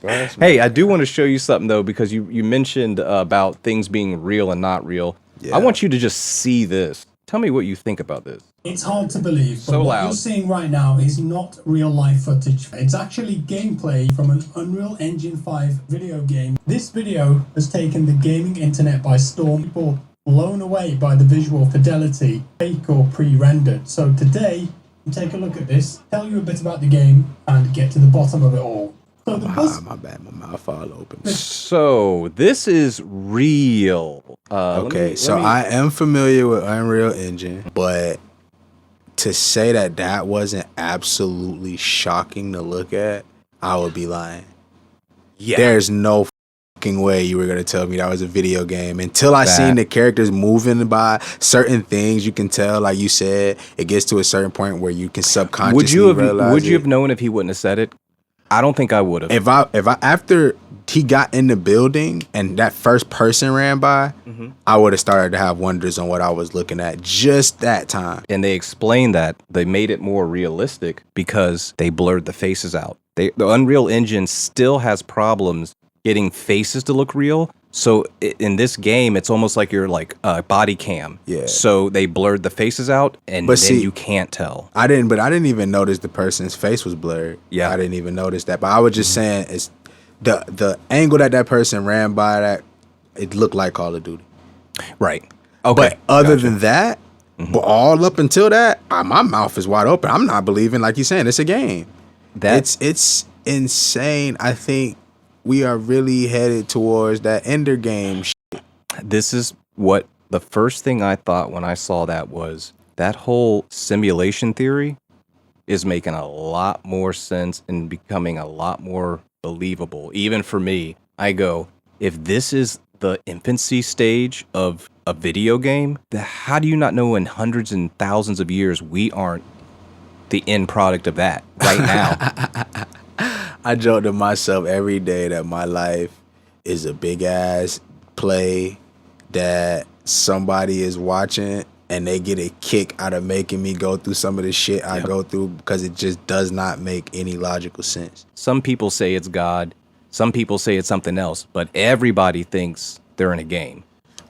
Hey, I do want to show you something though, because you mentioned about things being real and not real. I Yeah. want you to just see this. Tell me what you think about this. It's hard to believe, but So what you're loud. seeing right now is not real life footage. It's actually gameplay from an Unreal Engine 5 video game. This video has taken the gaming internet by storm. People blown away by the visual fidelity, fake or pre-rendered. So today, we take a look at this, tell you a bit about the game, and get to the bottom of it all. So the bus My bad, my mouth all open. So this is real. Okay, I am familiar with Unreal Engine, but to say that that wasn't absolutely shocking to look at, I would be lying. Yeah. There's no fucking way you were gonna tell me that was a video game until I seen the characters moving by certain things. You can tell, like you said, it gets to a certain point where you can subconsciously realize would you have known if he wouldn't have said it? I don't think I would have. If I after he got in the building and that first person ran by, I would have started to have wonders on what I was looking at just that time. And they explained that they made it more realistic because they blurred the faces out. The Unreal Engine still has problems getting faces to look real. So in this game, it's almost like you're like body cam. Yeah. So they blurred the faces out, and then you can't tell. I didn't even notice the person's face was blurred. Yeah. I didn't even notice that. But I was just saying, it's the angle that person ran by, that it looked like Call of Duty. Right. Okay. But other than that, but all up until that, my mouth is wide open. I'm not believing, like you're saying, it's a game. It's insane. I think we are really headed towards that Ender game shit. This is what the first thing I thought when I saw that was that whole simulation theory is making a lot more sense and becoming a lot more believable. Even for me, I go, if this is the infancy stage of a video game, then how do you not know in hundreds and thousands of years we aren't the end product of that right now? I joke to myself every day that my life is a big ass play that somebody is watching and they get a kick out of making me go through some of the shit I go through because it just does not make any logical sense. Some people say it's God. Some people say it's something else, but everybody thinks they're in a game.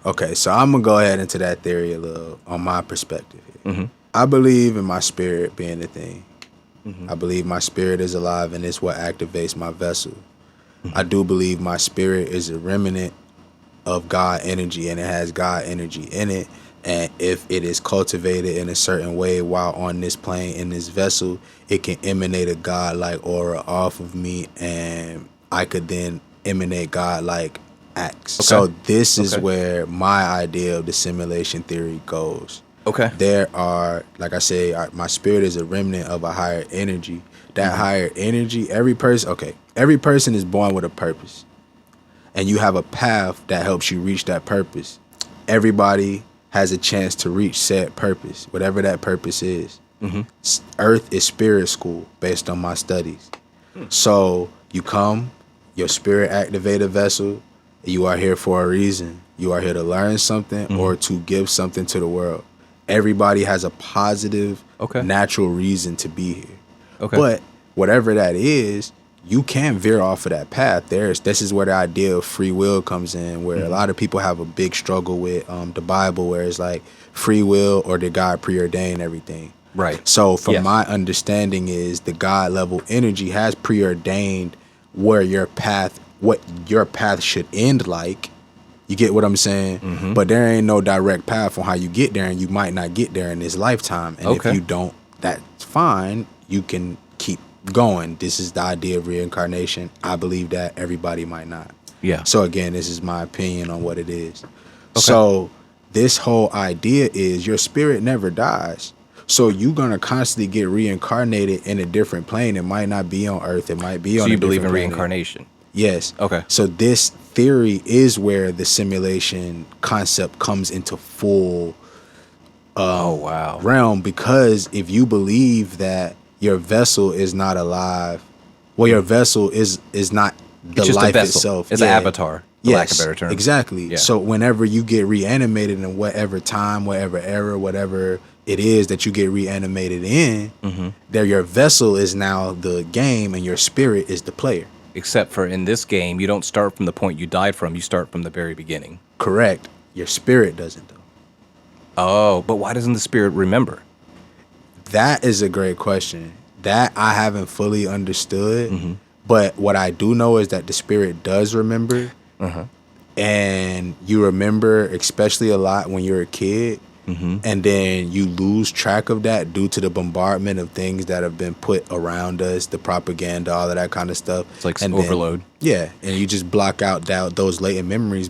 Okay, so I'm going to go ahead into that theory a little on my perspective here. I believe in my spirit being the thing. I believe my spirit is alive and it's what activates my vessel. I do believe my spirit is a remnant of God energy and it has God energy in it. And if it is cultivated in a certain way while on this plane, in this vessel, it can emanate a God-like aura off of me and I could then emanate God-like acts. Okay. So this is where my idea of the simulation theory goes. Okay. There are, like I say, my spirit is a remnant of a higher energy. That higher energy, every person is born with a purpose. And you have a path that helps you reach that purpose. Everybody has a chance to reach said purpose, whatever that purpose is. Earth is spirit school based on my studies. So you come, your spirit activate a vessel, you are here for a reason. You are here to learn something or to give something to the world. Everybody has a positive, natural reason to be here. But whatever that is, you can veer off of that path. This is where the idea of free will comes in, where a lot of people have a big struggle with the Bible, where it's like free will or did God preordain everything? Right. So from my understanding is the God level energy has preordained where what your path should end like. You get what I'm saying? But there ain't no direct path on how you get there, and you might not get there in this lifetime. And if you don't, that's fine. You can keep going. This is the idea of reincarnation. I believe that. Everybody might not. Yeah. So again, this is my opinion on what it is. So this whole idea is your spirit never dies. So you're going to constantly get reincarnated in a different plane. It might not be on Earth. It might be on a different planet. So you believe in reincarnation? Yes. Okay. So this theory is where the simulation concept comes into full realm, because if you believe that your vessel is not alive, well, your vessel is not the life itself. It's an avatar, for lack of a better term. Exactly. Yeah. So whenever you get reanimated in whatever time, whatever era, whatever it is that you get reanimated in, there your vessel is now the game and your spirit is the player. Except for in this game, you don't start from the point you died from. You start from the very beginning. Correct. Your spirit doesn't, though. Oh, but why doesn't the spirit remember? That is a great question. That I haven't fully understood. Mm-hmm. But what I do know is that the spirit does remember. Uh-huh. And you remember especially a lot when you're a kid. Mm-hmm. And then you lose track of that due to the bombardment of things that have been put around us, the propaganda, all of that kind of stuff. It's like and overload. Then, yeah, and you just block out those latent memories